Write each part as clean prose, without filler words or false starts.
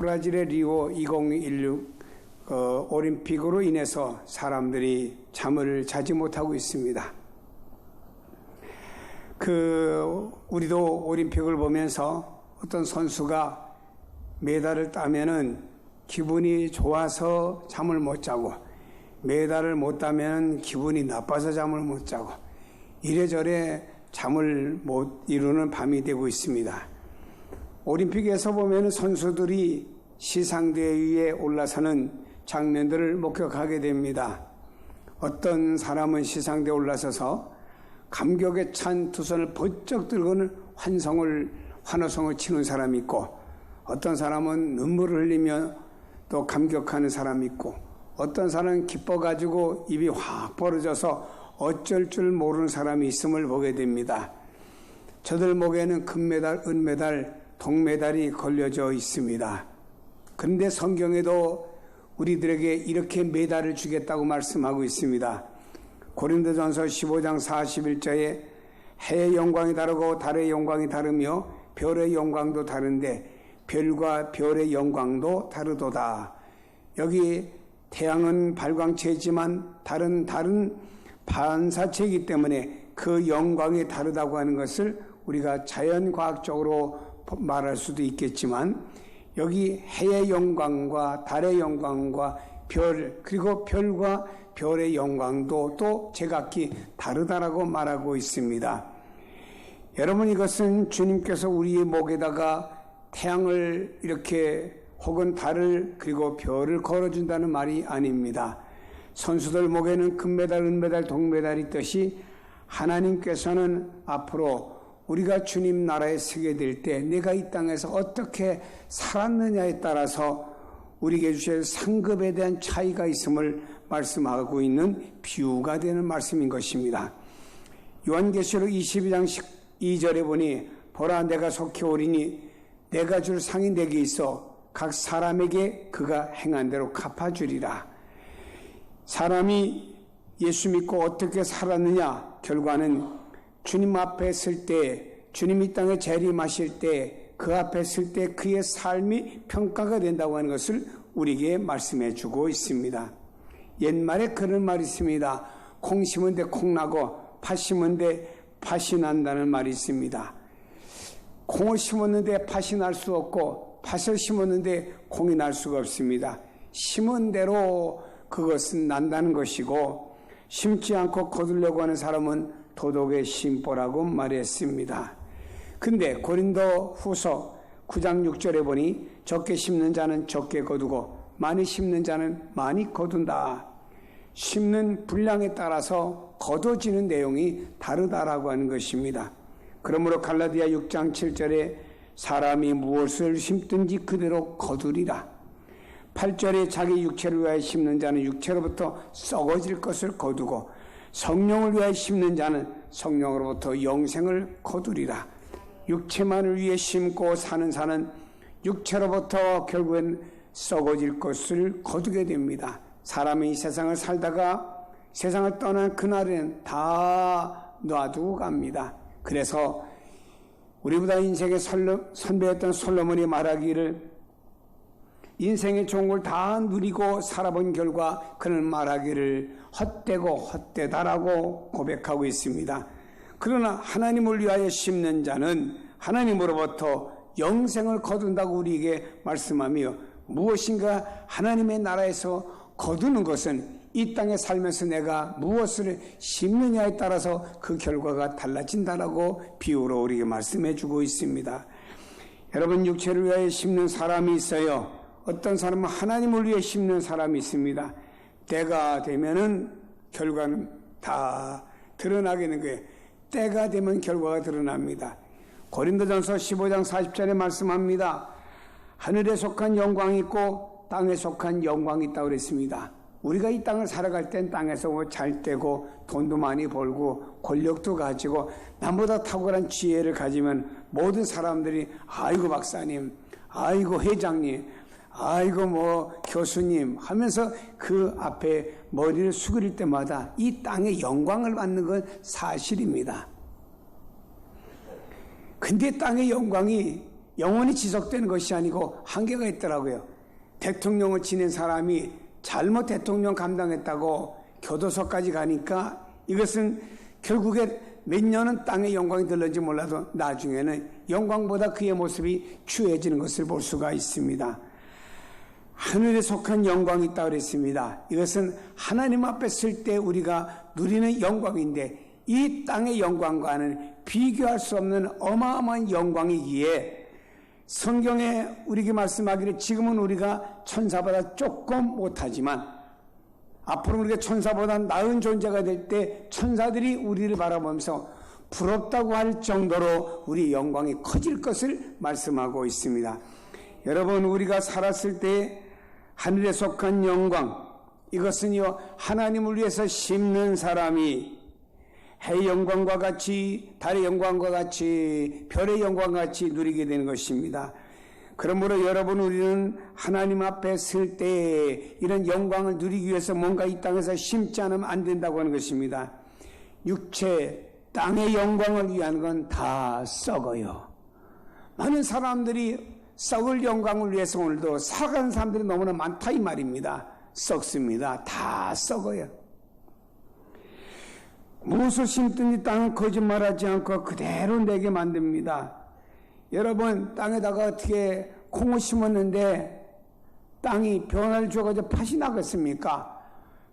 브라질의 리오 2016 올림픽으로 인해서 사람들이 잠을 자지 못하고 있습니다. 우리도 올림픽을 보면서 어떤 선수가 메달을 따면은 기분이 좋아서 잠을 못 자고, 메달을 못 따면 기분이 나빠서 잠을 못 자고, 이래저래 잠을 못 이루는 밤이 되고 있습니다. 올림픽에서 보면 선수들이 시상대 위에 올라서는 장면들을 목격하게 됩니다. 어떤 사람은 시상대에 올라서서 감격에 찬 두 손을 번쩍 들고는 환호성을 치는 사람이 있고, 어떤 사람은 눈물을 흘리며 또 감격하는 사람이 있고, 어떤 사람은 기뻐가지고 입이 확 벌어져서 어쩔 줄 모르는 사람이 있음을 보게 됩니다. 저들 목에는 금메달, 은메달, 동메달이 걸려져 있습니다. 그런데 성경에도 우리들에게 이렇게 메달을 주겠다고 말씀하고 있습니다. 고린도전서 15장 41절에 해의 영광이 다르고 달의 영광이 다르며 별의 영광도 다른데 별과 별의 영광도 다르도다. 여기 태양은 발광체이지만 다른 반사체이기 때문에 그 영광이 다르다고 하는 것을 우리가 자연과학적으로 말할 수도 있겠지만, 여기 해의 영광과 달의 영광과 그리고 별과 별의 영광도 또 제각기 다르다라고 말하고 있습니다. 여러분, 이것은 주님께서 우리의 목에다가 태양을 이렇게 혹은 달을 그리고 별을 걸어준다는 말이 아닙니다. 선수들 목에는 금메달, 은메달, 동메달이 있듯이 하나님께서는 앞으로 우리가 주님 나라에 서게 될 때 내가 이 땅에서 어떻게 살았느냐에 따라서 우리에게 주실 상급에 대한 차이가 있음을 말씀하고 있는 비유가 되는 말씀인 것입니다. 요한계시록 22장 12절에 보니 보라 내가 속히 오리니 내가 줄 상이 내게 있어 각 사람에게 그가 행한 대로 갚아주리라. 사람이 예수 믿고 어떻게 살았느냐, 결과는 주님 앞에 설 때, 주님 이 땅에 재림하실 때 그 앞에 설 때 그의 삶이 평가가 된다고 하는 것을 우리에게 말씀해 주고 있습니다. 옛말에 그런 말이 있습니다. 콩 심은 데 콩 나고 팥 심은 데 팥이 난다는 말이 있습니다. 콩을 심었는데 팥이 날 수 없고 팥을 심었는데 콩이 날 수가 없습니다. 심은 대로 그것은 난다는 것이고, 심지 않고 거두려고 하는 사람은 도덕의 심보라고 말했습니다. 근데 고린도 후서 9장 6절에 보니 적게 심는 자는 적게 거두고 많이 심는 자는 많이 거둔다. 심는 분량에 따라서 거둬지는 내용이 다르다라고 하는 것입니다. 그러므로 갈라디아 6장 7절에 사람이 무엇을 심든지 그대로 거두리라. 8절에 자기 육체를 위하여 심는 자는 육체로부터 썩어질 것을 거두고 성령을 위하여 심는 자는 성령으로부터 영생을 거두리라. 육체만을 위해 심고 사는 자는 육체로부터 결국엔 썩어질 것을 거두게 됩니다. 사람이 이 세상을 살다가 세상을 떠난 그날에는 다 놔두고 갑니다. 그래서 우리보다 인생의 선배였던 솔로몬이 말하기를, 인생의 좋은 걸 다 누리고 살아본 결과 그는 말하기를 헛되고 헛되다라고 고백하고 있습니다. 그러나 하나님을 위하여 심는 자는 하나님으로부터 영생을 거둔다고 우리에게 말씀하며, 무엇인가 하나님의 나라에서 거두는 것은 이 땅에 살면서 내가 무엇을 심느냐에 따라서 그 결과가 달라진다라고 비유로 우리에게 말씀해 주고 있습니다. 여러분, 육체를 위하여 심는 사람이 있어요. 어떤 사람은 하나님을 위해 심는 사람이 있습니다. 때가 되면은 결과는 다 드러나게 되는 거예요. 때가 되면 결과가 드러납니다. 고린도전서 15장 40절에 말씀합니다. 하늘에 속한 영광이 있고 땅에 속한 영광이 있다고 그랬습니다. 우리가 이 땅을 살아갈 땐 땅에서 잘 되고 돈도 많이 벌고 권력도 가지고 남보다 탁월한 지혜를 가지면 모든 사람들이 아이고 박사님, 아이고 회장님, 아이고 교수님 하면서 그 앞에 머리를 숙일 때마다 이 땅의 영광을 받는 건 사실입니다. 근데 땅의 영광이 영원히 지속되는 것이 아니고 한계가 있더라고요. 대통령을 지낸 사람이 잘못 대통령 감당했다고 교도소까지 가니까 이것은 결국에 몇 년은 땅의 영광이 들는지 몰라도 나중에는 영광보다 그의 모습이 추해지는 것을 볼 수가 있습니다. 하늘에 속한 영광이 있다고 그랬습니다. 이것은 하나님 앞에 설 때 우리가 누리는 영광인데 이 땅의 영광과는 비교할 수 없는 어마어마한 영광이기에 성경에 우리에게 말씀하기를 지금은 우리가 천사보다 조금 못하지만 앞으로 우리가 천사보다 나은 존재가 될 때 천사들이 우리를 바라보면서 부럽다고 할 정도로 우리 영광이 커질 것을 말씀하고 있습니다. 여러분, 우리가 살았을 때 하늘에 속한 영광, 이것은요 하나님을 위해서 심는 사람이 해의 영광과 같이, 달의 영광과 같이, 별의 영광과 같이 누리게 되는 것입니다. 그러므로 여러분, 우리는 하나님 앞에 설 때 이런 영광을 누리기 위해서 뭔가 이 땅에서 심지 않으면 안 된다고 하는 것입니다. 육체, 땅의 영광을 위한 건 다 썩어요. 많은 사람들이 썩을 영광을 위해서 오늘도 살아가는 사람들이 너무나 많다 이 말입니다. 썩습니다. 다 썩어요. 무엇을 심든지 땅은 거짓말하지 않고 그대로 내게 만듭니다. 여러분, 땅에다가 어떻게 콩을 심었는데 땅이 변화를 줘가지고 팥이 나겠습니까?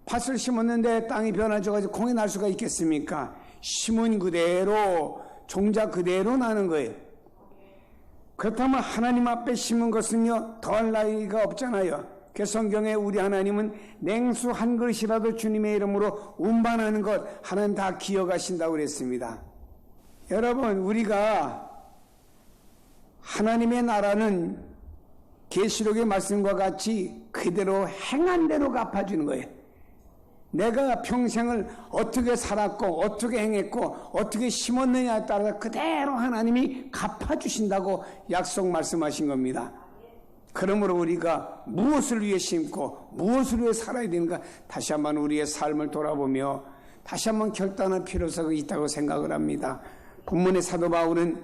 팥을 심었는데 땅이 변화를 줘가지고 콩이 날 수가 있겠습니까? 심은 그대로 종자 그대로 나는 거예요. 그렇다면 하나님 앞에 심은 것은요 더할 나위가 없잖아요. 그 성경에 우리 하나님은 냉수 한 그릇이라도 주님의 이름으로 운반하는 것 하나님 다 기억하신다고 그랬습니다. 여러분, 우리가 하나님의 나라는 계시록의 말씀과 같이 그대로 행한 대로 갚아주는 거예요. 내가 평생을 어떻게 살았고 어떻게 행했고 어떻게 심었느냐에 따라서 그대로 하나님이 갚아주신다고 약속 말씀하신 겁니다. 그러므로 우리가 무엇을 위해 심고 무엇을 위해 살아야 되는가 다시 한번 우리의 삶을 돌아보며 다시 한번 결단할 필요성이 있다고 생각을 합니다. 본문의 사도 바울은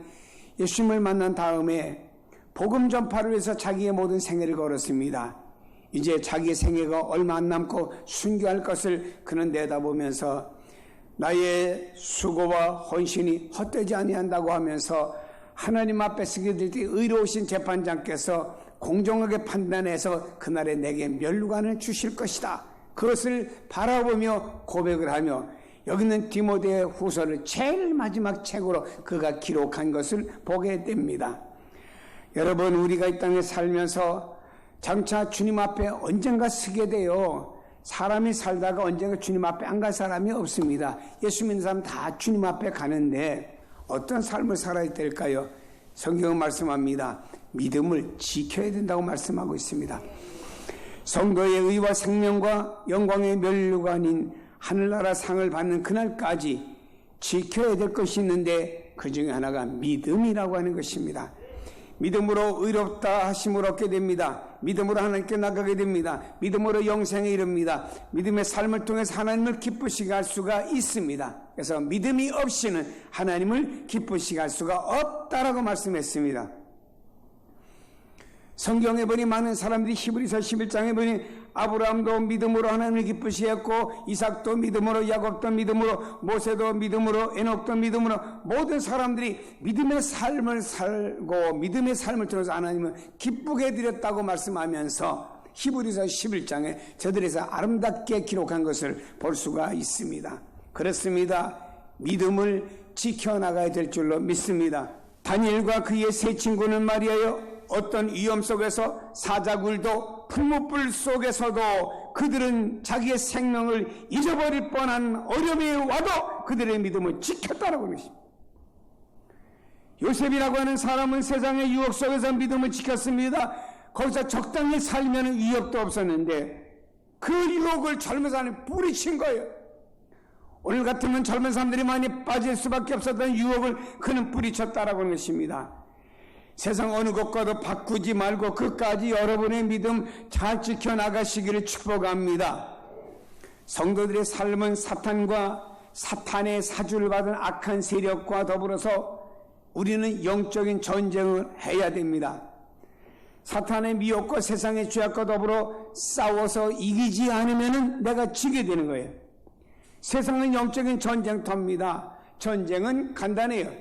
예수님을 만난 다음에 복음 전파를 위해서 자기의 모든 생애를 걸었습니다. 이제 자기의 생애가 얼마 안 남고 순교할 것을 그는 내다보면서 나의 수고와 헌신이 헛되지 아니한다고 하면서 하나님 앞에 서게 될 때 의로우신 재판장께서 공정하게 판단해서 그날에 내게 멸류관을 주실 것이다. 그것을 바라보며 고백을 하며 여기 있는 디모데 후서를 제일 마지막 책으로 그가 기록한 것을 보게 됩니다. 여러분, 우리가 이 땅에 살면서 장차 주님 앞에 언젠가 서게 돼요. 사람이 살다가 언젠가 주님 앞에 안 갈 사람이 없습니다. 예수 믿는 사람 다 주님 앞에 가는데 어떤 삶을 살아야 될까요? 성경은 말씀합니다. 믿음을 지켜야 된다고 말씀하고 있습니다. 성도의 의와 생명과 영광의 멸류관인 하늘나라 상을 받는 그날까지 지켜야 될 것이 있는데 그 중에 하나가 믿음이라고 하는 것입니다. 믿음으로 의롭다 하심을 얻게 됩니다. 믿음으로 하나님께 나가게 됩니다. 믿음으로 영생에 이릅니다. 믿음의 삶을 통해서 하나님을 기쁘시게 할 수가 있습니다. 그래서 믿음이 없이는 하나님을 기쁘시게 할 수가 없다라고 말씀했습니다. 성경에 보니 많은 사람들이 히브리서 11장에 보니 아브라함도 믿음으로 하나님을 기쁘시게 했고 이삭도 믿음으로, 야곱도 믿음으로, 모세도 믿음으로, 에녹도 믿음으로 모든 사람들이 믿음의 삶을 살고 믿음의 삶을 통해서 하나님을 기쁘게 드렸다고 말씀하면서 히브리서 11장에 저들에서 아름답게 기록한 것을 볼 수가 있습니다. 그렇습니다. 믿음을 지켜나가야 될 줄로 믿습니다. 다니엘과 그의 세 친구는 말이에요, 어떤 위험 속에서 사자굴도 풀무불 속에서도 그들은 자기의 생명을 잊어버릴 뻔한 어려움이 와도 그들의 믿음을 지켰다라고 하는 것입니다. 요셉이라고 하는 사람은 세상의 유혹 속에서 믿음을 지켰습니다. 거기서 적당히 살면 위협도 없었는데 그 유혹을 젊은 사람이 뿌리친 거예요. 오늘 같으면 젊은 사람들이 많이 빠질 수밖에 없었던 유혹을 그는 뿌리쳤다라고 하는 것입니다. 세상 어느 것과도 바꾸지 말고 끝까지 여러분의 믿음 잘 지켜나가시기를 축복합니다. 성도들의 삶은 사탄과 사탄의 사주를 받은 악한 세력과 더불어서 우리는 영적인 전쟁을 해야 됩니다. 사탄의 미혹과 세상의 죄악과 더불어 싸워서 이기지 않으면 내가 지게 되는 거예요. 세상은 영적인 전쟁터입니다. 전쟁은 간단해요.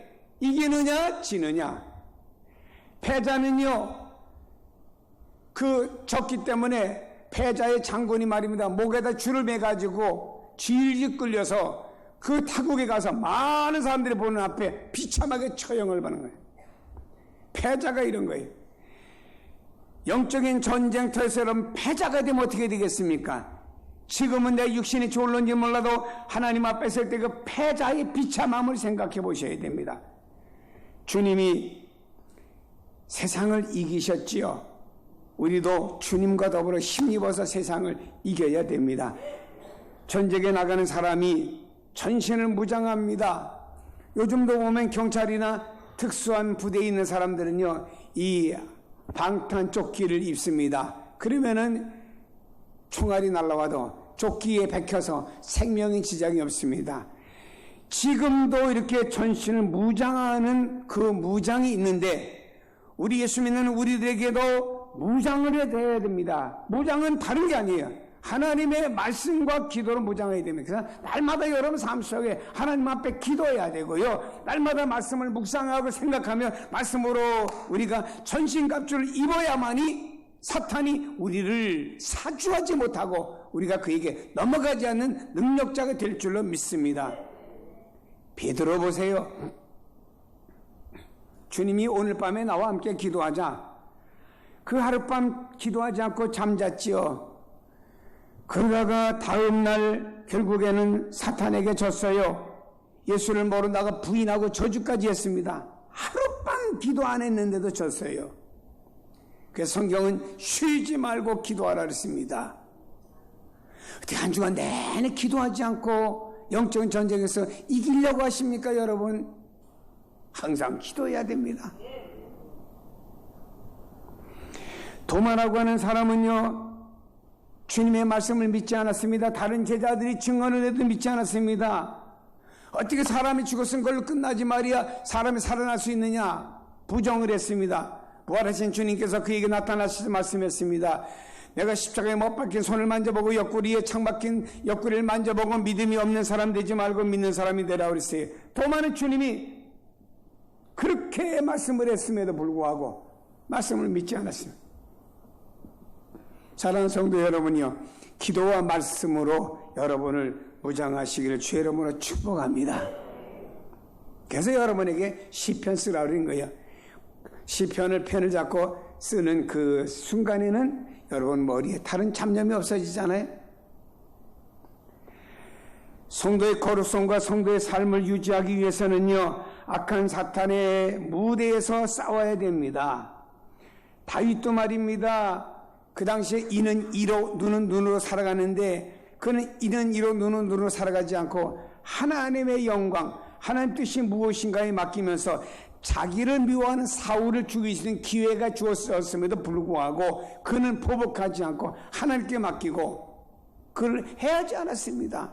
이기느냐 지느냐. 패자는요, 졌기 때문에 패자의 장군이 말입니다. 목에다 줄을 매가지고 질질 끌려서 그 타국에 가서 많은 사람들이 보는 앞에 비참하게 처형을 받는 거예요. 패자가 이런 거예요. 영적인 전쟁터에서 여러분 패자가 되면 어떻게 되겠습니까? 지금은 내 육신이 좋을런지 몰라도 하나님 앞에 설 때 그 패자의 비참함을 생각해 보셔야 됩니다. 주님이 세상을 이기셨지요. 우리도 주님과 더불어 힘입어서 세상을 이겨야 됩니다. 전쟁에 나가는 사람이 전신을 무장합니다. 요즘도 보면 경찰이나 특수한 부대에 있는 사람들은요, 이 방탄 조끼를 입습니다. 그러면은 총알이 날라와도 조끼에 박혀서 생명의 지장이 없습니다. 지금도 이렇게 전신을 무장하는 그 무장이 있는데 우리 예수 믿는 우리들에게도 무장을 해야 됩니다. 무장은 다른 게 아니에요. 하나님의 말씀과 기도로 무장해야 됩니다. 그래서 날마다 여러분 삶 속에 하나님 앞에 기도해야 되고요. 날마다 말씀을 묵상하고 생각하며 말씀으로 우리가 전신갑주를 입어야만이 사탄이 우리를 사주하지 못하고 우리가 그에게 넘어가지 않는 능력자가 될 줄로 믿습니다. 베드로 보세요. 주님이 오늘 밤에 나와 함께 기도하자. 그 하룻밤 기도하지 않고 잠잤지요. 그러다가 다음날 결국에는 사탄에게 졌어요. 예수를 모른다가 부인하고 저주까지 했습니다. 하룻밤 기도 안 했는데도 졌어요. 그래서 성경은 쉬지 말고 기도하라 그랬습니다. 어떻게 한 주간 내내 기도하지 않고 영적인 전쟁에서 이기려고 하십니까, 여러분? 항상 기도해야 됩니다. 도마라고 하는 사람은요, 주님의 말씀을 믿지 않았습니다. 다른 제자들이 증언을 해도 믿지 않았습니다. 어떻게 사람이 죽었은 걸로 끝나지 말이야 사람이 살아날 수 있느냐 부정을 했습니다. 부활하신 주님께서 그에게 나타나셔서 말씀했습니다. 내가 십자가에 못 박힌 손을 만져보고 옆구리에 창 박힌 옆구리를 만져보고 믿음이 없는 사람 되지 말고 믿는 사람이 되라 그랬어요. 도마는 주님이 그렇게 말씀을 했음에도 불구하고 말씀을 믿지 않았습니다. 사랑하는 성도 여러분이요, 기도와 말씀으로 여러분을 무장하시기를 주의 이름으로 축복합니다. 그래서 여러분에게 시편 쓰라고 그런 거예요. 시편을 펜을 잡고 쓰는 그 순간에는 여러분 머리에 다른 잡념이 없어지잖아요. 성도의 거룩성과 성도의 삶을 유지하기 위해서는요, 악한 사탄의 무대에서 싸워야 됩니다. 다윗도 말입니다. 그 당시에 이는 이로 눈은 눈으로 살아가는데 그는 이는 이로 눈은 눈으로 살아가지 않고 하나님의 영광, 하나님 뜻이 무엇인가에 맡기면서 자기를 미워하는 사울을 죽일 수 있는 기회가 주었음에도 불구하고 그는 보복하지 않고 하나님께 맡기고 그를 해하지 않았습니다.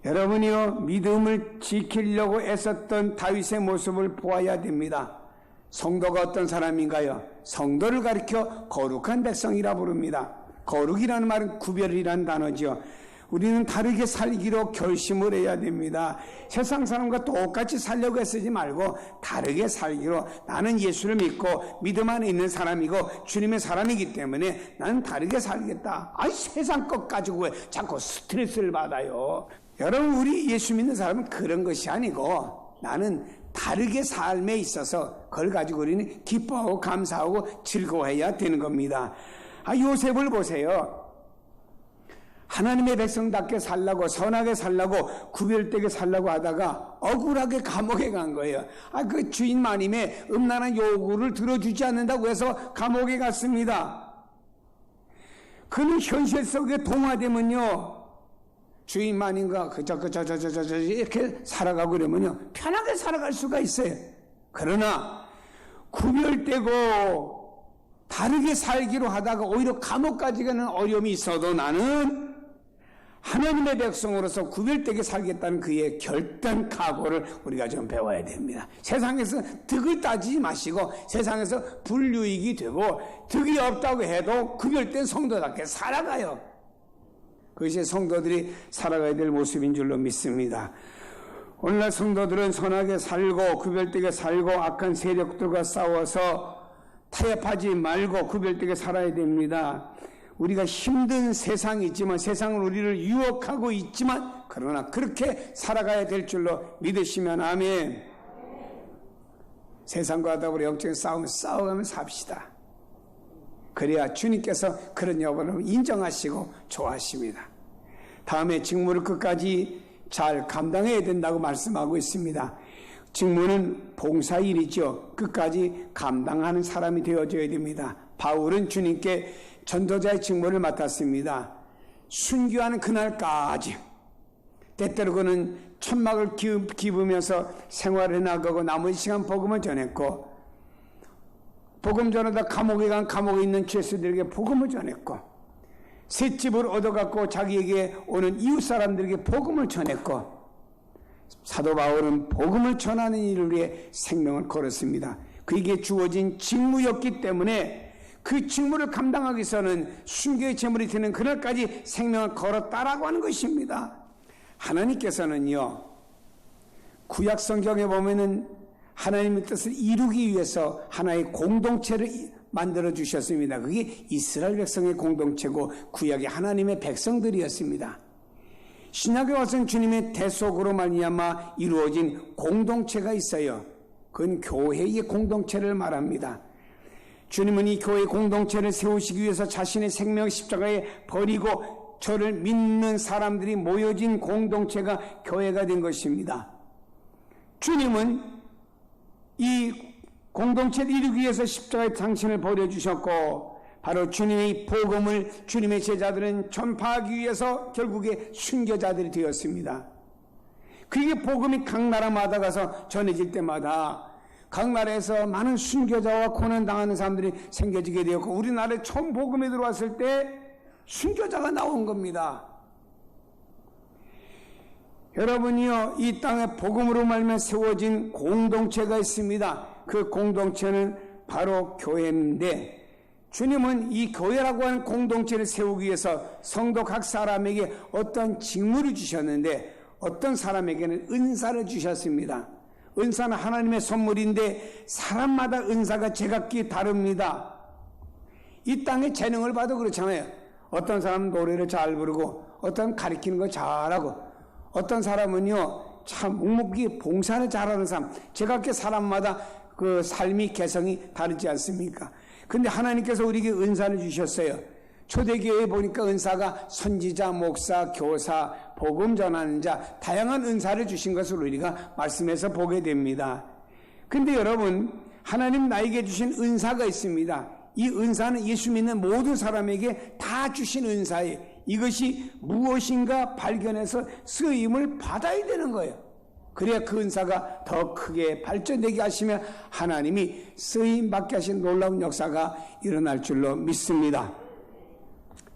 여러분이요, 믿음을 지키려고 애썼던 다윗의 모습을 보아야 됩니다. 성도가 어떤 사람인가요? 성도를 가리켜 거룩한 백성이라 부릅니다. 거룩이라는 말은 구별이라는 단어죠. 우리는 다르게 살기로 결심을 해야 됩니다. 세상 사람과 똑같이 살려고 애쓰지 말고 다르게 살기로, 나는 예수를 믿고 믿음 안에 있는 사람이고 주님의 사람이기 때문에 나는 다르게 살겠다. 세상 것 가지고 왜 자꾸 스트레스를 받아요? 여러분, 우리 예수 믿는 사람은 그런 것이 아니고 나는 다르게 삶에 있어서 그걸 가지고 우리는 기뻐하고 감사하고 즐거워해야 되는 겁니다. 요셉을 보세요. 하나님의 백성답게 살라고, 선하게 살라고, 구별되게 살라고 하다가 억울하게 감옥에 간 거예요. 그 주인 마님의 음란한 요구를 들어주지 않는다고 해서 감옥에 갔습니다. 그는 현실 속에 동화되면요, 주인 마님과 이렇게 살아가고 그러면요, 편하게 살아갈 수가 있어요. 그러나 구별되고 다르게 살기로 하다가 오히려 감옥까지 가는 어려움이 있어도 나는 하나님의 백성으로서 구별되게 살겠다는 그의 결단 각오를 우리가 좀 배워야 됩니다. 세상에서 득을 따지지 마시고 세상에서 불유익이 되고 득이 없다고 해도 구별된 성도답게 살아가요. 그것이 성도들이 살아가야 될 모습인 줄로 믿습니다. 오늘날 성도들은 선하게 살고 구별되게 살고 악한 세력들과 싸워서 타협하지 말고 구별되게 살아야 됩니다. 우리가 힘든 세상이 있지만 세상은 우리를 유혹하고 있지만 그러나 그렇게 살아가야 될 줄로 믿으시면 아멘. 세상과 더불어 영적인 싸움을 싸워가면서 삽시다. 그래야 주님께서 그런 여러분을 인정하시고 좋아하십니다. 다음에 직무를 끝까지 잘 감당해야 된다고 말씀하고 있습니다. 직무는 봉사일이죠. 끝까지 감당하는 사람이 되어줘야 됩니다. 바울은 주님께 전도자의 직무를 맡았습니다. 순교하는 그날까지 때때로 그는 천막을 기부면서 생활해 나가고 나머지 시간 복음을 전했고 복음 전하다 감옥에 간 감옥에 있는 죄수들에게 복음을 전했고 셋집을 얻어갖고 자기에게 오는 이웃 사람들에게 복음을 전했고 사도 바울은 복음을 전하는 일을 위해 생명을 걸었습니다. 그에게 주어진 직무였기 때문에 그 직무를 감당하기 위해서는 순교의 제물이 되는 그날까지 생명을 걸었다라고 하는 것입니다. 하나님께서는요, 구약 성경에 보면은 하나님의 뜻을 이루기 위해서 하나의 공동체를 만들어 주셨습니다. 그게 이스라엘 백성의 공동체고 구약의 하나님의 백성들이었습니다. 신약에 와서는 주님의 대속으로 말미암아 이루어진 공동체가 있어요. 그건 교회의 공동체를 말합니다. 주님은 이 교회 공동체를 세우시기 위해서 자신의 생명 십자가에 버리고 저를 믿는 사람들이 모여진 공동체가 교회가 된 것입니다. 주님은 이 공동체를 이루기 위해서 십자가에 당신을 버려주셨고 바로 주님의 복음을 주님의 제자들은 전파하기 위해서 결국에 순교자들이 되었습니다. 그게 복음이 각 나라마다 가서 전해질 때마다 각 나라에서 많은 순교자와 고난당하는 사람들이 생겨지게 되었고 우리나라에 처음 복음이 들어왔을 때 순교자가 나온 겁니다. 여러분이요, 이 땅에 복음으로 말미암아 세워진 공동체가 있습니다. 그 공동체는 바로 교회인데 주님은 이 교회라고 하는 공동체를 세우기 위해서 성도 각 사람에게 어떤 직무를 주셨는데 어떤 사람에게는 은사를 주셨습니다. 은사는 하나님의 선물인데 사람마다 은사가 제각기 다릅니다. 이 땅에 재능을 봐도 그렇잖아요. 어떤 사람은 노래를 잘 부르고 어떤 가르치는 거 잘하고 어떤 사람은요 참 묵묵히 봉사를 잘하는 사람, 제각기 사람마다 그 삶이 개성이 다르지 않습니까? 근데 하나님께서 우리에게 은사를 주셨어요. 초대교회에 보니까 은사가 선지자, 목사, 교사, 복음 전하는 자 다양한 은사를 주신 것을 우리가 말씀에서 보게 됩니다. 근데 여러분, 하나님 나에게 주신 은사가 있습니다. 이 은사는 예수 믿는 모든 사람에게 다 주신 은사예요. 이것이 무엇인가 발견해서 쓰임을 받아야 되는 거예요. 그래야 그 은사가 더 크게 발전되게 하시면 하나님이 쓰임받게 하신 놀라운 역사가 일어날 줄로 믿습니다.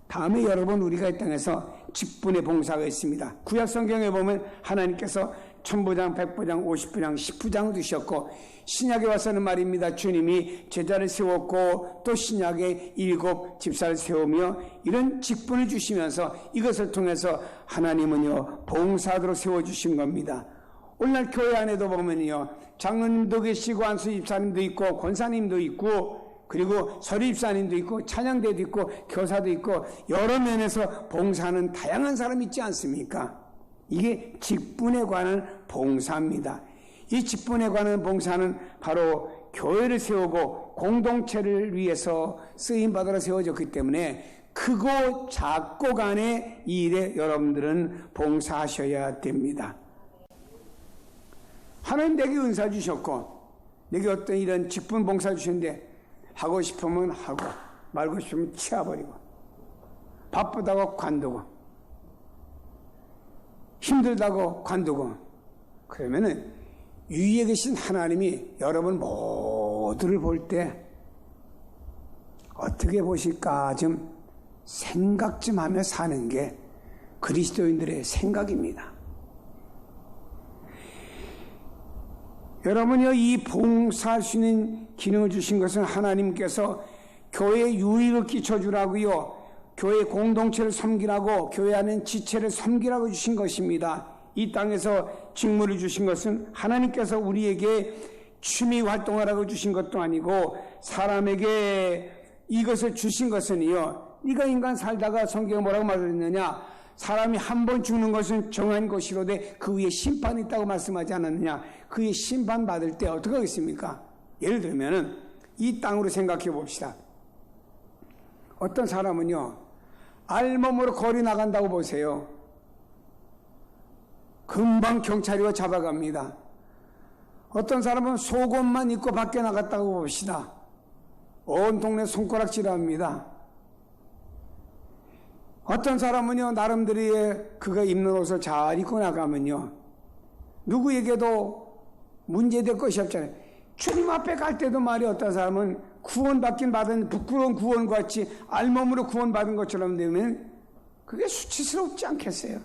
다음에 여러분, 우리가 이 땅에서 직분의 봉사가 있습니다. 구약 성경에 보면 하나님께서 천부장, 백부장, 50부장, 10부장을 두셨고 신약에 와서는 말입니다. 주님이 제자를 세웠고 또 신약에 7 집사를 세우며 이런 직분을 주시면서 이것을 통해서 하나님은요 봉사하도록 세워주신 겁니다. 오늘날 교회 안에도 보면요 장로님도 계시고 안수 집사님도 있고 권사님도 있고 그리고 서류 집사님도 있고 찬양대도 있고 교사도 있고 여러 면에서 봉사하는 다양한 사람이 있지 않습니까? 이게 직분에 관한 봉사입니다. 이 직분에 관한 봉사는 바로 교회를 세우고 공동체를 위해서 쓰임받으러 세워졌기 때문에 크고 작고 간의 일에 여러분들은 봉사하셔야 됩니다. 하나님 내게 은사 주셨고 내게 어떤 이런 직분 봉사 주셨는데 하고 싶으면 하고 말고 싶으면 치워버리고 바쁘다고 관두고 힘들다고 관두고 그러면은 위에 계신 하나님이 여러분 모두를 볼 때 어떻게 보실까 좀 생각 좀 하며 사는 게 그리스도인들의 생각입니다. 여러분이요, 이 봉사할 수 있는 기능을 주신 것은 하나님께서 교회에 유익을 끼쳐주라고요, 교회 공동체를 섬기라고, 교회 안에 지체를 섬기라고 주신 것입니다. 이 땅에서 직무를 주신 것은 하나님께서 우리에게 취미 활동하라고 주신 것도 아니고, 사람에게 이것을 주신 것은요, 네가 인간 살다가 성경에 뭐라고 말했느냐, 사람이 한 번 죽는 것은 정한 것이로되 그 위에 심판이 있다고 말씀하지 않았느냐. 그 위에 심판 받을 때 어떻게 하겠습니까? 예를 들면은 이 땅으로 생각해 봅시다. 어떤 사람은요, 알몸으로 거리 나간다고 보세요. 금방 경찰이 와 잡아갑니다. 어떤 사람은 속옷만 입고 밖에 나갔다고 봅시다. 온 동네 손가락질합니다. 어떤 사람은요, 나름대로 그가 입는 옷을 잘 입고 나가면요, 누구에게도 문제될 것이 없잖아요. 주님 앞에 갈 때도 말이야, 어떤 사람은 구원받긴 받은 부끄러운 구원같이 알몸으로 구원받은 것처럼 되면 그게 수치스럽지 않겠어요?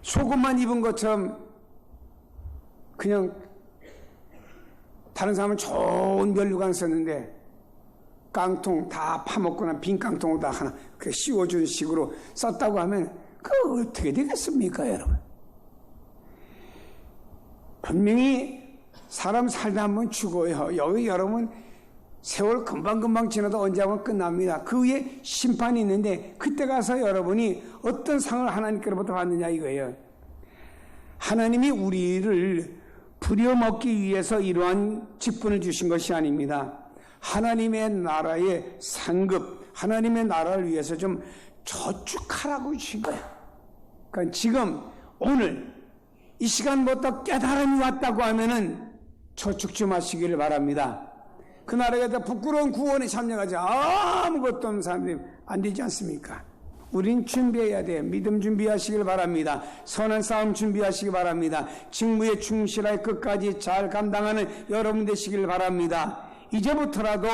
속옷만 입은 것처럼 그냥 다른 사람은 좋은 면류관 썼는데 깡통 다 파먹거나 빈 깡통으로 다 하나 씌워준 식으로 썼다고 하면 그거 어떻게 되겠습니까, 여러분? 분명히 사람 살다 한번 죽어요. 여기 여러분 세월 금방금방 지나도 언제 한번 끝납니다. 그 위에 심판이 있는데 그때 가서 여러분이 어떤 상을 하나님께로부터 받느냐 이거예요. 하나님이 우리를 부려먹기 위해서 이러한 직분을 주신 것이 아닙니다. 하나님의 나라의 상급, 하나님의 나라를 위해서 좀 저축하라고 주신 거예요. 그러니까 지금 오늘 이 시간부터 깨달음이 왔다고 하면은 저축 좀 하시기를 바랍니다. 그 나라에 다 부끄러운 구원에 참여하지 아무것도 없는 사람들이 안 되지 않습니까? 우린 준비해야 돼요. 믿음 준비하시길 바랍니다. 선한 싸움 준비하시기 바랍니다. 직무에 충실할 끝까지 잘 감당하는 여러분 되시길 바랍니다. 이제부터라도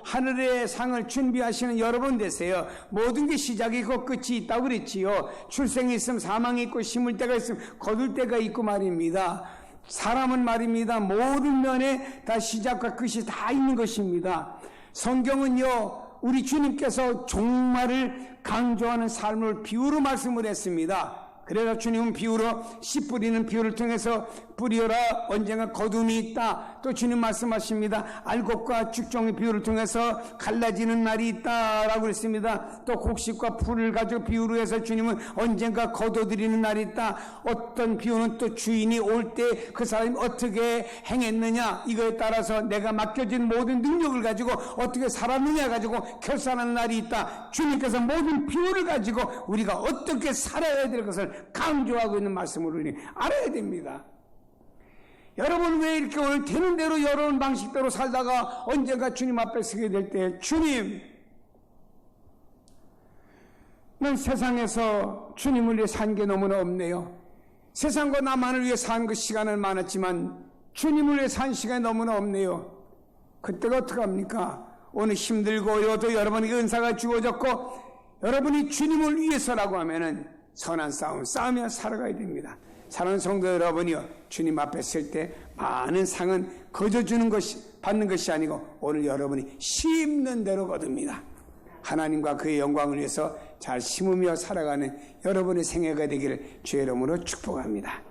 하늘의 상을 준비하시는 여러분 되세요. 모든 게 시작이 있고 끝이 있다고 그랬지요. 출생이 있으면 사망이 있고 심을 때가 있으면 거둘 때가 있고 말입니다. 사람은 말입니다, 모든 면에 다 시작과 끝이 다 있는 것입니다. 성경은요, 우리 주님께서 종말을 강조하는 삶을 비유로 말씀을 했습니다. 그래서 주님은 비유로 씨 뿌리는 비유를 통해서 뿌리어라 언젠가 거둠이 있다. 또 주님 말씀하십니다. 알곡과 죽종의 비유를 통해서 갈라지는 날이 있다라고 그랬습니다. 또 곡식과 풀을 가지고 비유로 해서 주님은 언젠가 거둬들이는 날이 있다. 어떤 비유는 또 주인이 올 때 그 사람이 어떻게 행했느냐 이거에 따라서 내가 맡겨진 모든 능력을 가지고 어떻게 살았느냐 가지고 결산하는 날이 있다. 주님께서 모든 비유를 가지고 우리가 어떻게 살아야 될 것을 강조하고 있는 말씀을 우리 알아야 됩니다. 여러분 왜 이렇게 오늘 되는 대로 여러분 방식대로 살다가 언젠가 주님 앞에 서게 될 때 주님, 난 세상에서 주님을 위해 산 게 너무나 없네요. 세상과 나만을 위해 산 그 시간은 많았지만 주님을 위해 산 시간이 너무나 없네요. 그때가 어떡합니까? 오늘 힘들고 또 여러분에게 은사가 주어졌고 여러분이 주님을 위해서라고 하면은 선한 싸움 싸우며 살아가야 됩니다. 사랑하는 성도 여러분이요, 주님 앞에 설 때 많은 상은 거저주는 것이 받는 것이 아니고 오늘 여러분이 심는 대로 거둡니다. 하나님과 그의 영광을 위해서 잘 심으며 살아가는 여러분의 생애가 되기를 주의 이름으로 축복합니다.